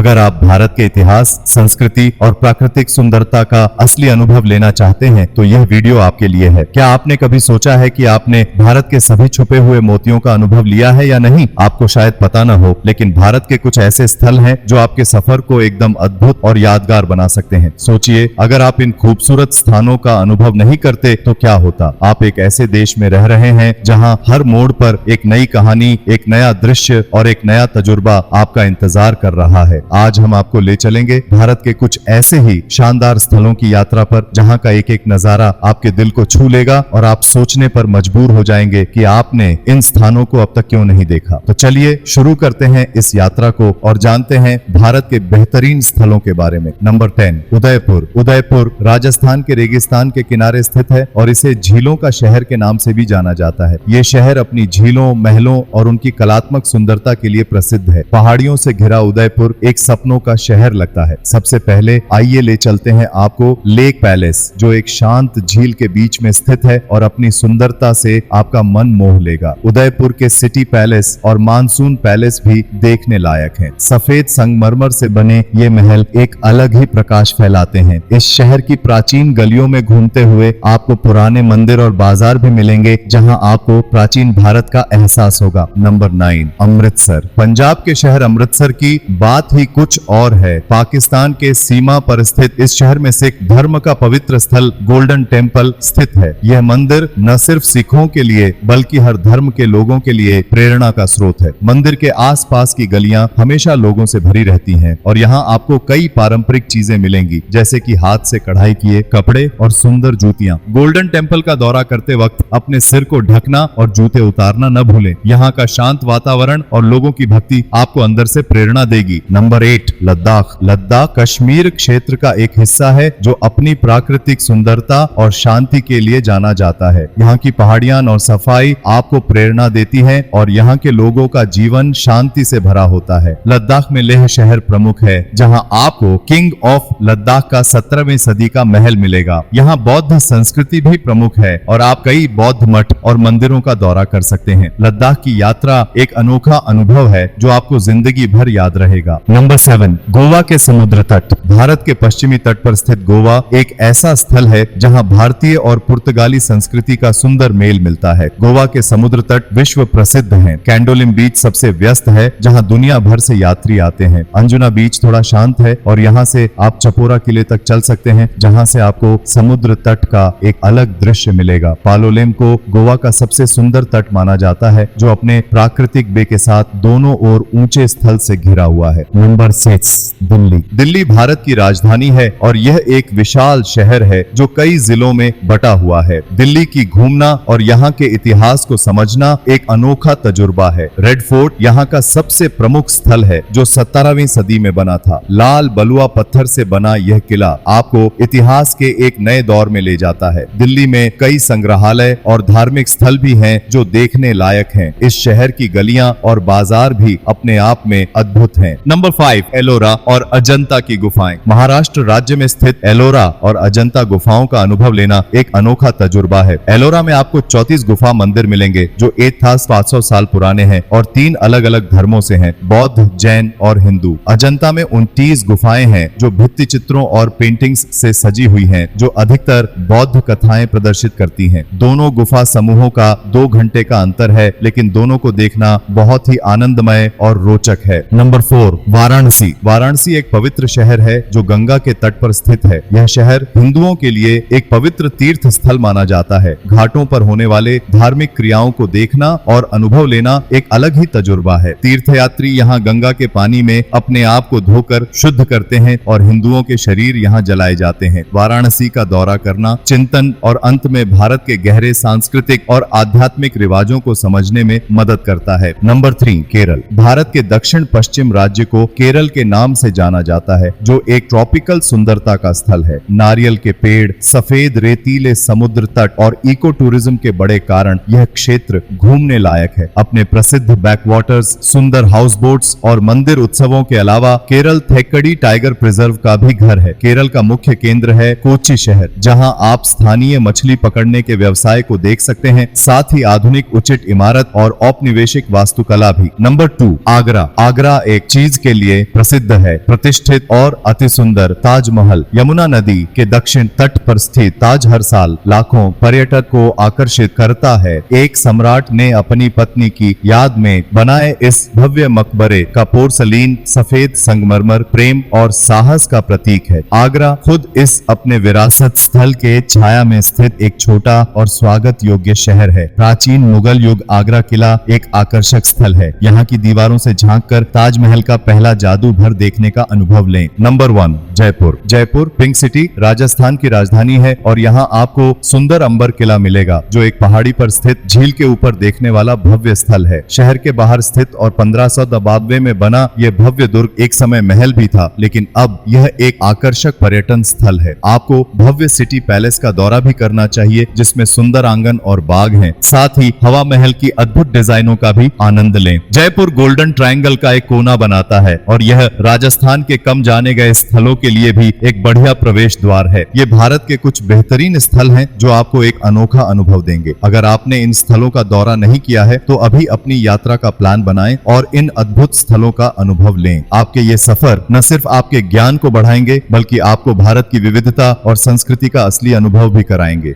अगर आप भारत के इतिहास, संस्कृति और प्राकृतिक सुंदरता का असली अनुभव लेना चाहते हैं तो यह वीडियो आपके लिए है। क्या आपने कभी सोचा है कि आपने भारत के सभी छुपे हुए मोतियों का अनुभव लिया है या नहीं? आपको शायद पता न हो, लेकिन भारत के कुछ ऐसे स्थल हैं जो आपके सफर को एकदम अद्भुत और यादगार बना सकते हैं। सोचिए, अगर आप इन खूबसूरत स्थानों का अनुभव नहीं करते तो क्या होता। आप एक ऐसे देश में रह रहे हैं जहां हर मोड़ पर एक नई कहानी, एक नया दृश्य और एक नया तजुर्बा आपका इंतजार कर रहा है। आज हम आपको ले चलेंगे भारत के कुछ ऐसे ही शानदार स्थलों की यात्रा पर जहां का एक एक नजारा आपके दिल को छू लेगा और आप सोचने पर मजबूर हो जाएंगे कि आपने इन स्थानों को अब तक क्यों नहीं देखा। तो चलिए शुरू करते हैं इस यात्रा को और जानते हैं भारत के बेहतरीन स्थलों के बारे में। नंबर 10, उदयपुर। उदयपुर राजस्थान के रेगिस्तान के किनारे स्थित है और इसे झीलों का शहर के नाम से भी जाना जाता है। ये शहर अपनी झीलों, महलों और उनकी कलात्मक सुंदरता के लिए प्रसिद्ध है। पहाड़ियों से घिरा उदयपुर एक सपनों का शहर लगता है। सबसे पहले आइए ले चलते हैं आपको लेक पैलेस, जो एक शांत झील के बीच में स्थित है और अपनी सुंदरता से आपका मन मोह लेगा। उदयपुर के सिटी पैलेस और मानसून पैलेस भी देखने लायक हैं। सफेद संगमरमर से बने ये महल एक अलग ही प्रकाश फैलाते हैं। इस शहर की प्राचीन गलियों में घूमते हुए आपको पुराने मंदिर और बाजार भी मिलेंगे जहां आपको प्राचीन भारत का एहसास होगा। नंबर 9, अमृतसर। पंजाब के शहर अमृतसर की बात ही कुछ और है। पाकिस्तान के सीमा पर स्थित इस शहर में सिख धर्म का पवित्र स्थल गोल्डन टेम्पल स्थित है। यह मंदिर न सिर्फ सिखों के लिए बल्कि हर धर्म के लोगों के लिए प्रेरणा का स्रोत है। मंदिर के आसपास की गलियां हमेशा लोगों से भरी रहती हैं और यहाँ आपको कई पारंपरिक चीजें मिलेंगी, जैसे कि हाथ से कढ़ाई किए कपड़े और सुंदर जूतियां। गोल्डन टेम्पल का दौरा करते वक्त अपने सिर को ढकना और जूते उतारना न भूलें। यहाँ का शांत वातावरण और लोगों की भक्ति आपको अंदर से प्रेरणा देगी। नंबर 8, लद्दाख। लद्दाख कश्मीर क्षेत्र का एक हिस्सा है जो अपनी प्राकृतिक सुंदरता और शांति के लिए जाना जाता है। यहाँ की पहाड़ियां और सफाई आपको प्रेरणा देती है और यहाँ के लोगों का जीवन शांति से भरा होता है। लद्दाख में लेह शहर प्रमुख है, जहाँ आपको किंग ऑफ लद्दाख का 17वीं सदी का महल मिलेगा। यहाँ बौद्ध संस्कृति भी प्रमुख है और आप कई बौद्ध मठ और मंदिरों का दौरा कर सकते हैं। लद्दाख की यात्रा एक अनोखा अनुभव है जो आपको जिंदगी भर याद रहेगा। नंबर 7, गोवा के समुद्र तट। भारत के पश्चिमी तट पर स्थित गोवा एक ऐसा स्थल है जहां भारतीय और पुर्तगाली संस्कृति का सुंदर मेल मिलता है। गोवा के समुद्र तट विश्व प्रसिद्ध हैं। कैंडोलिम बीच सबसे व्यस्त है जहां दुनिया भर से यात्री आते हैं। अंजुना बीच थोड़ा शांत है और यहाँ से आप चपोरा किले तक चल सकते हैं, जहाँ से आपको समुद्र तट का एक अलग दृश्य मिलेगा। पालोलेम को गोवा का सबसे सुंदर तट माना जाता है, जो अपने प्राकृतिक बे के साथ दोनों ओर ऊंचे स्थल से घिरा हुआ है। नंबर 6, दिल्ली। दिल्ली भारत की राजधानी है और यह एक विशाल शहर है जो कई जिलों में बटा हुआ है। दिल्ली की घूमना और यहाँ के इतिहास को समझना एक अनोखा तजुर्बा है। रेड फोर्ट यहाँ का सबसे प्रमुख स्थल है जो 17वीं सदी में बना था। लाल बलुआ पत्थर से बना यह किला आपको इतिहास के एक नए दौर में ले जाता है। दिल्ली में कई संग्रहालय और धार्मिक स्थल भी हैं जो देखने लायक हैं। इस शहर की गलियां और बाजार भी अपने आप में अद्भुत हैं। नंबर 5, एलोरा और अजंता की गुफाएं। महाराष्ट्र राज्य में स्थित एलोरा और अजंता गुफाओं का अनुभव लेना एक अनोखा तजुर्बा है। एलोरा में आपको 34 गुफा मंदिर मिलेंगे जो 1500 साल पुराने हैं और 3 अलग अलग धर्मों से हैं, बौद्ध, जैन और हिंदू। अजंता में 29 गुफाएं हैं जो भित्ति चित्रों और पेंटिंग्स से सजी हुई हैं, जो अधिकतर बौद्ध कथाएं प्रदर्शित करती हैं। दोनों गुफा समूहों का 2 घंटे का अंतर है, लेकिन दोनों को देखना बहुत ही आनंदमय और रोचक है। नंबर 4, वाराणसी। वाराणसी एक पवित्र शहर है जो गंगा के तट पर स्थित है। यह शहर हिंदुओं के लिए एक पवित्र तीर्थ स्थल माना जाता है। घाटों पर होने वाले धार्मिक क्रियाओं को देखना और अनुभव लेना एक अलग ही तजुर्बा है। तीर्थयात्री यहाँ गंगा के पानी में अपने आप को धोकर शुद्ध करते हैं और हिंदुओं के शरीर यहाँ जलाए जाते हैं। वाराणसी का दौरा करना चिंतन और अंत में भारत के गहरे सांस्कृतिक और आध्यात्मिक रिवाजों को समझने में मदद करता है। नंबर 3, केरल। भारत के दक्षिण पश्चिम राज्य को केरल के नाम से जाना जाता है, जो एक ट्रॉपिकल सुंदरता का स्थल है। नारियल के पेड़, सफेद रेतीले समुद्र तट और इको टूरिज्म के बड़े कारण यह क्षेत्र घूमने लायक है। अपने प्रसिद्ध बैकवाटर्स, सुंदर हाउस बोट्स और मंदिर उत्सवों के अलावा केरल थेक्कडी टाइगर प्रिजर्व का भी घर है। केरल का मुख्य केंद्र है कोच्चि शहर, जहां आप स्थानीय मछली पकड़ने के व्यवसाय को देख सकते हैं, साथ ही आधुनिक उचित इमारत और औपनिवेशिक वास्तुकला भी। नंबर 2, आगरा। आगरा एक चीज के लिए लिए प्रसिद्ध है। प्रतिष्ठित और अति सुंदर ताजमहल यमुना नदी के दक्षिण तट पर स्थित ताज हर साल लाखों पर्यटक को आकर्षित करता है। एक सम्राट ने अपनी पत्नी की याद में बनाए इस भव्य मकबरे का पोर्सलीन सफेद संगमरमर प्रेम और साहस का प्रतीक है। आगरा खुद इस अपने विरासत स्थल के छाया में स्थित एक छोटा और स्वागत योग्य शहर है। प्राचीन मुगल युग आगरा किला एक आकर्षक स्थल है। यहाँ की दीवारों से झांककर ताजमहल का पहला जादू भर देखने का अनुभव लें। Number 1 Jaipur. Jaipur pink city Rajasthan की राजधानी है और यहाँ आपको सुंदर अंबर किला मिलेगा, जो एक पहाड़ी पर स्थित झील के ऊपर देखने वाला भव्य स्थल है। शहर के बाहर स्थित और 1592 में बना यह भव्य दुर्ग एक समय महल भी था, लेकिन अब यह एक आकर्षक पर्यटन स्थल है। आपको भव्य सिटी पैलेस का दौरा भी करना चाहिए, जिसमें सुंदर आंगन और बाग हैं। साथ ही हवा महल की अद्भुत डिजाइनों का भी आनंद लें। जयपुर गोल्डन ट्रायंगल का एक कोना बनाता है और यह राजस्थान के कम जाने गए स्थलों के लिए भी एक बढ़िया प्रवेश द्वार है। ये भारत के कुछ बेहतरीन स्थल हैं जो आपको एक अनोखा अनुभव देंगे। अगर आपने इन स्थलों का दौरा नहीं किया है तो अभी अपनी यात्रा का प्लान बनाएं और इन अद्भुत स्थलों का अनुभव लें। आपके ये सफर न सिर्फ आपके ज्ञान को बढ़ाएंगे, बल्कि आपको भारत की विविधता और संस्कृति का असली अनुभव भी कराएंगे।